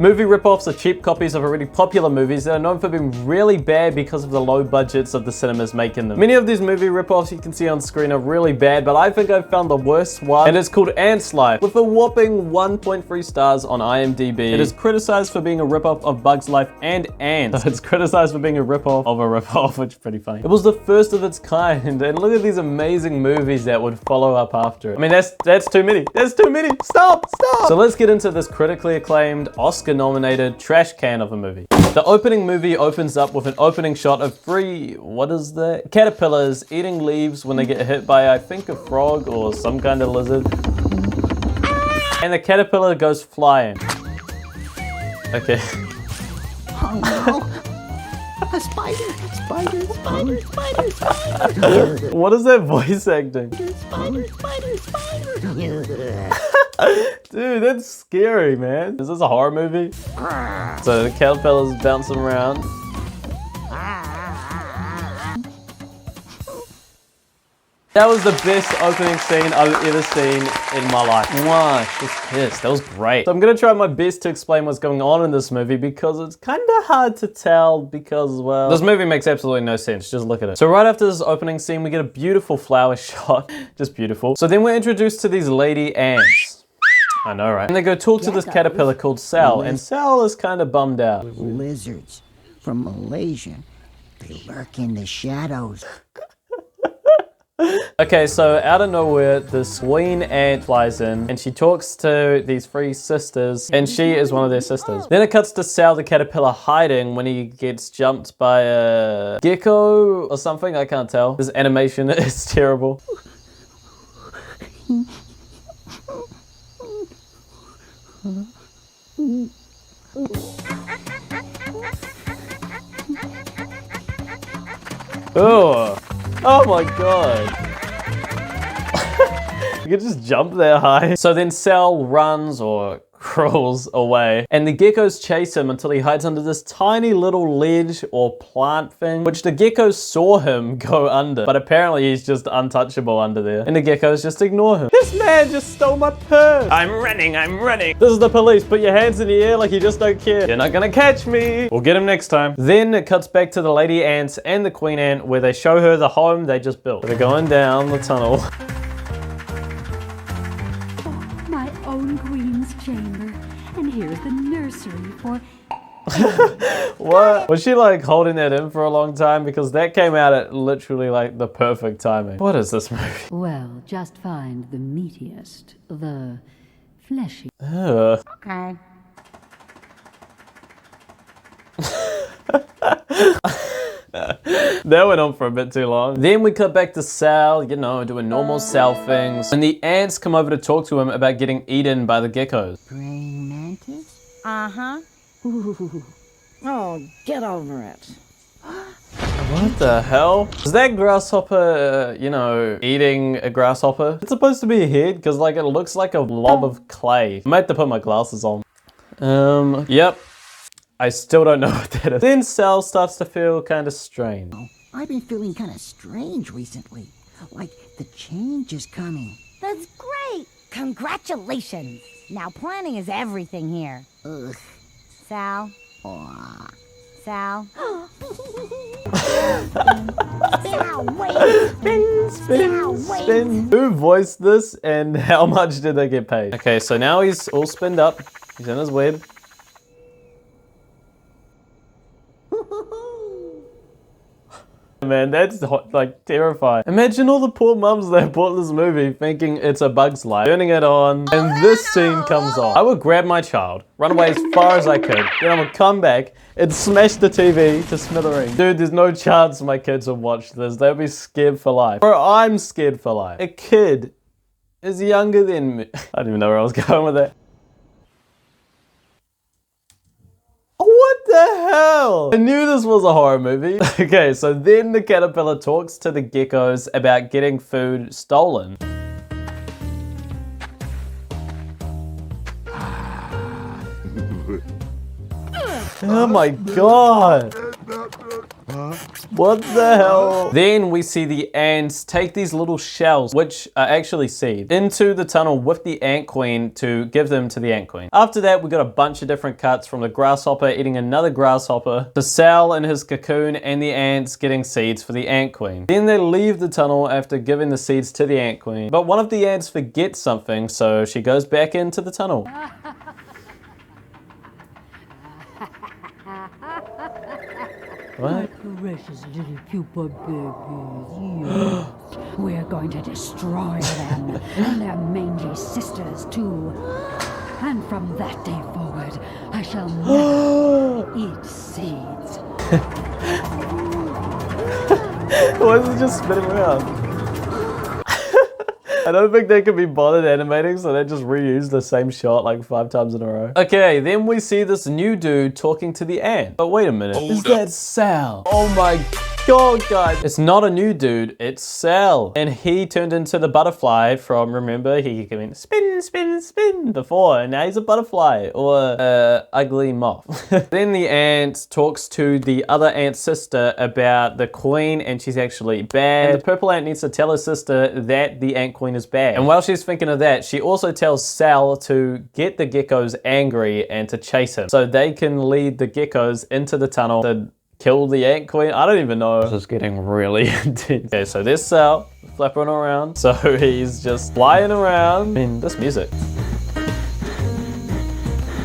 Movie rip-offs are cheap copies of already popular movies that are known for being really bad because of the low budgets of the cinemas making them. Many of these movie rip-offs you can see on screen are really bad, but I think I've found the worst one, and it's called Ants Life, with a whopping 1.3 stars on IMDb. It is criticized for being a rip-off of Bug's Life and Ants. So it's criticized for being a rip-off of a rip-off, which is pretty funny. It was the first of its kind, and look at these amazing movies that would follow up after it. I mean, that's too many. That's too many. Stop! So let's get into this critically acclaimed, Oscar-nominated trash can of a movie. The opening movie opens up with an opening shot of three, what is that? Caterpillars eating leaves when they get hit by, I think, a frog or some kind of lizard. And the caterpillar goes flying. Okay. Oh no! A spider! Spider! Spider! Spider! Spider! What is that voice acting? Spider! Spider! Spider! Dude, that's scary, man. Is this a horror movie? So the caterpillar's bouncing around. That was the best opening scene I've ever seen in my life. Wow, she's pissed. That was great. So I'm gonna try my best to explain what's going on in this movie because it's kind of hard to tell because, well, this movie makes absolutely no sense. Just look at it. So right after this opening scene, we get a beautiful flower shot. Just beautiful. So then we're introduced to these lady ants. I know, right? And they go talk to this caterpillar called Sal, and Sal is kind of bummed out. Lizards from Malaysia. They lurk in the shadows. Okay, so out of nowhere, this queen ant flies in and she talks to these three sisters, and she is one of their sisters. Then it cuts to Sal the caterpillar hiding when he gets jumped by a gecko or something, I can't tell. This animation is terrible. Oh. Oh my god. You can just jump there high. So then Sal runs or crawls away, and the geckos chase him until he hides under this tiny little ledge or plant thing, which the geckos saw him go under, but apparently he's just untouchable under there. And the geckos just ignore him. This man just stole my purse. I'm running. This is the police. Put your hands in the air like you just don't care. You're not gonna catch me. We'll get him next time. Then it cuts back to the lady ants and the queen ant where they show her the home they just built. They're going down the tunnel. My own queen's chamber. And here's the nursery for... What? Was she like holding that in for a long time? Because that came out at literally like the perfect timing. What is this movie? Well, just find the meatiest, the fleshy. Ugh. Okay. That went on for a bit too long. Then we cut back to Sal, you know, doing normal Sal things. And the ants come over to talk to him about getting eaten by the geckos. Praying mantis? Uh-huh. Ooh. Oh, get over it. What the hell? Is that grasshopper, you know, eating a grasshopper? It's supposed to be a head because like it looks like a blob of clay. I might have to put my glasses on. Yep. I still don't know what that is. Then Sal starts to feel kind of strange. I've been feeling kind of strange recently. Like the change is coming. That's great. Congratulations. Now planning is everything here. Ugh. Sal. Aw. Sal. Sal, wait. Sal, wait. Spin. Who voiced this and how much did they get paid? Okay, so now he's all spinned up. He's in his web. Man, that's like terrifying. Imagine all the poor mums that bought this movie thinking it's a Bug's Life, turning it on, and this scene comes on. I would grab my child, run away as far as I could, then I would come back and smash the TV to smithereens. Dude, there's no chance my kids would watch this. They'll be scared for life. Or I'm scared for life. A kid is younger than me. I don't even know where I was going with that. What the hell? I knew this was a horror movie. Okay, so then the caterpillar talks to the geckos about getting food stolen. Oh my god. What the hell? Then we see the ants take these little shells, which are actually seeds, into the tunnel with the ant queen to give them to the ant queen. After that, we got a bunch of different cuts from the grasshopper eating another grasshopper, to Sal in his cocoon, and the ants getting seeds for the ant queen. Then they leave the tunnel after giving the seeds to the ant queen, but one of the ants forgets something, so she goes back into the tunnel. My What? precious little pupa babies, yes. We're going to destroy them, and their mangy sisters too. And from that day forward, I shall never eat seeds. Why is it just spinning around? I don't think they could be bothered animating, so they just reused the same shot like 5 times in a row. Okay, then we see this new dude talking to the ant. But wait a minute, is that Sal? Oh my god, guys. It's not a new dude, it's Sal. And he turned into the butterfly from, remember, he came spin, spin, spin before, and now he's a butterfly, or ugly moth. Then the ant talks to the other ant sister about the queen, and she's actually bad. And the purple ant needs to tell her sister that the ant queen is bad. And while she's thinking of that, she also tells Sal to get the geckos angry and to chase him, so they can lead the geckos into the tunnel to kill the ant queen. I don't even know. This is getting really intense. Okay, so there's Sal flapping around. So he's just flying around. I mean, this music.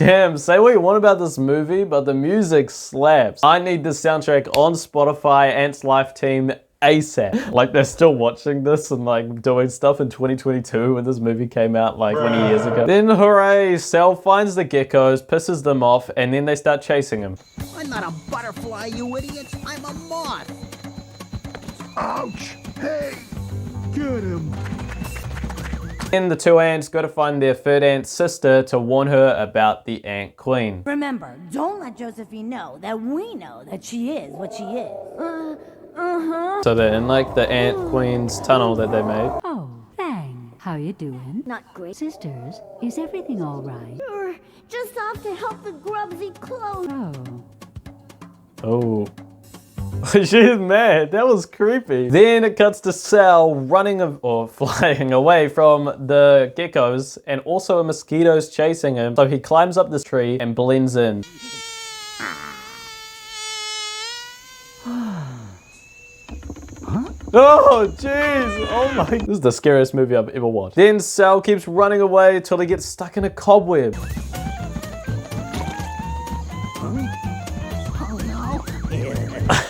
Damn, say what you want about this movie, but the music slaps. I need this soundtrack on Spotify, Ants Life Team, ASAP. Like, they're still watching this and like doing stuff in 2022 when this movie came out like 20 years ago. Then hooray, Sal finds the geckos, pisses them off, and then they start chasing him. I'm not a butterfly, you idiots. I'm a moth. Ouch! Hey! Get him! Then the 2 ants go to find their 3rd ant sister to warn her about the ant queen. Remember, don't let Josephine know that we know that she is what she is. So they're in like the ant queen's tunnel that they made. Oh, Fang, how you doing? Not great. Sisters, is everything all right? We're just off to help the grubs eat clothes. Oh. She's mad. That was creepy. Then it cuts to Sal running or flying away from the geckos, and also a mosquito's chasing him. So he climbs up this tree and blends in. Oh, jeez. Oh my. This is the scariest movie I've ever watched. Then Sal keeps running away till he gets stuck in a cobweb.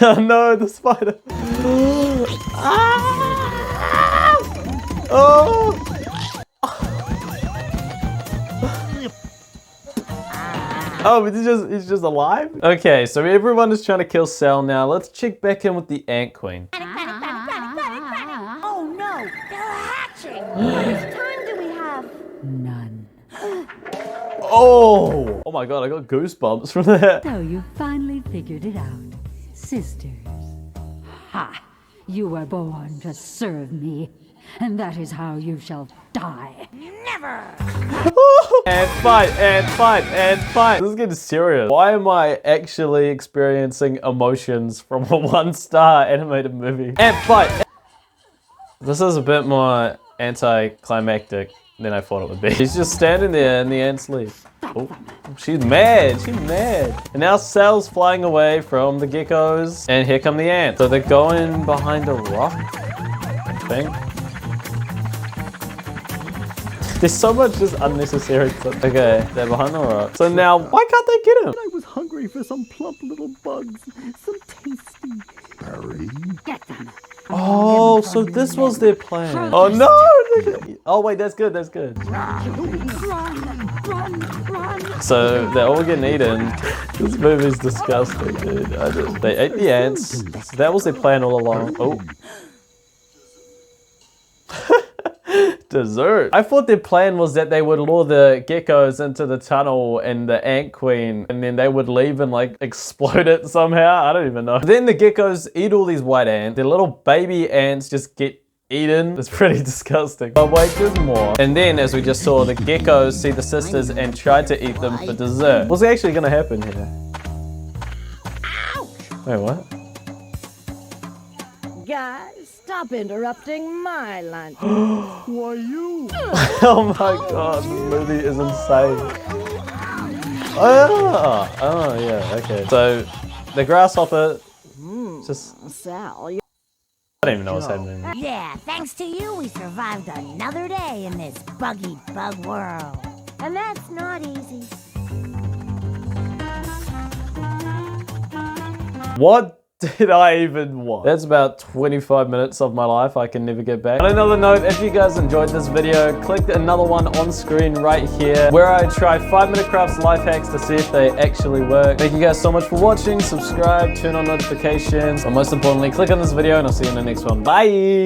Oh no, the spider. Oh. Oh, but he's just alive? Okay, so everyone is trying to kill Sal now. Let's check back in with the ant queen. Oh no, they're hatching. How much time do we have? None. Oh! Oh my god, I got goosebumps from that. So you finally figured it out. Sisters. Ha! You were born to serve me, and that is how you shall die. Never. And fight, and fight, and fight. This is getting serious. Why am I actually experiencing emotions from a 1-star animated movie? And fight. This is a bit more anticlimactic than I thought it would be. He's just standing there and the ants leave. Oh, she's mad, she's mad. And now Sal's flying away from the geckos, and here come the ants. So they're going behind a rock, I think. There's so much just unnecessary stuff. Okay, they're behind the rock. So now, why can't they get him? I was hungry for some plump little bugs, some tasty berry. Get them. Oh, so this was their plan. Oh no! Oh wait, that's good, that's good. So they're all getting eaten. This movie's disgusting, dude. They ate the ants. So that was their plan all along. Oh. Dessert. I thought their plan was that they would lure the geckos into the tunnel and the ant queen, and then they would leave and like explode it somehow. I don't even know. Then the geckos eat all these white ants. Their little baby ants just get eaten. It's pretty disgusting. But wait, there's more. And then, as we just saw, the geckos see the sisters and try to eat them for dessert. What's actually gonna happen here? Wait, what? Guys, stop interrupting my lunch. Why you? Oh my god, this movie is insane. Oh yeah, okay. So, the grasshopper just... Sal, I don't even know what's happening. Yeah, thanks to you, we survived another day in this buggy bug world. And that's not easy. What did I even watch? That's about 25 minutes of my life I can never get back. On another note, if you guys enjoyed this video, click another one on screen right here where I try 5-minute crafts life hacks to see if they actually work. Thank you guys so much for watching. Subscribe, turn on notifications, and most importantly, click on this video and I'll see you in the next one. Bye!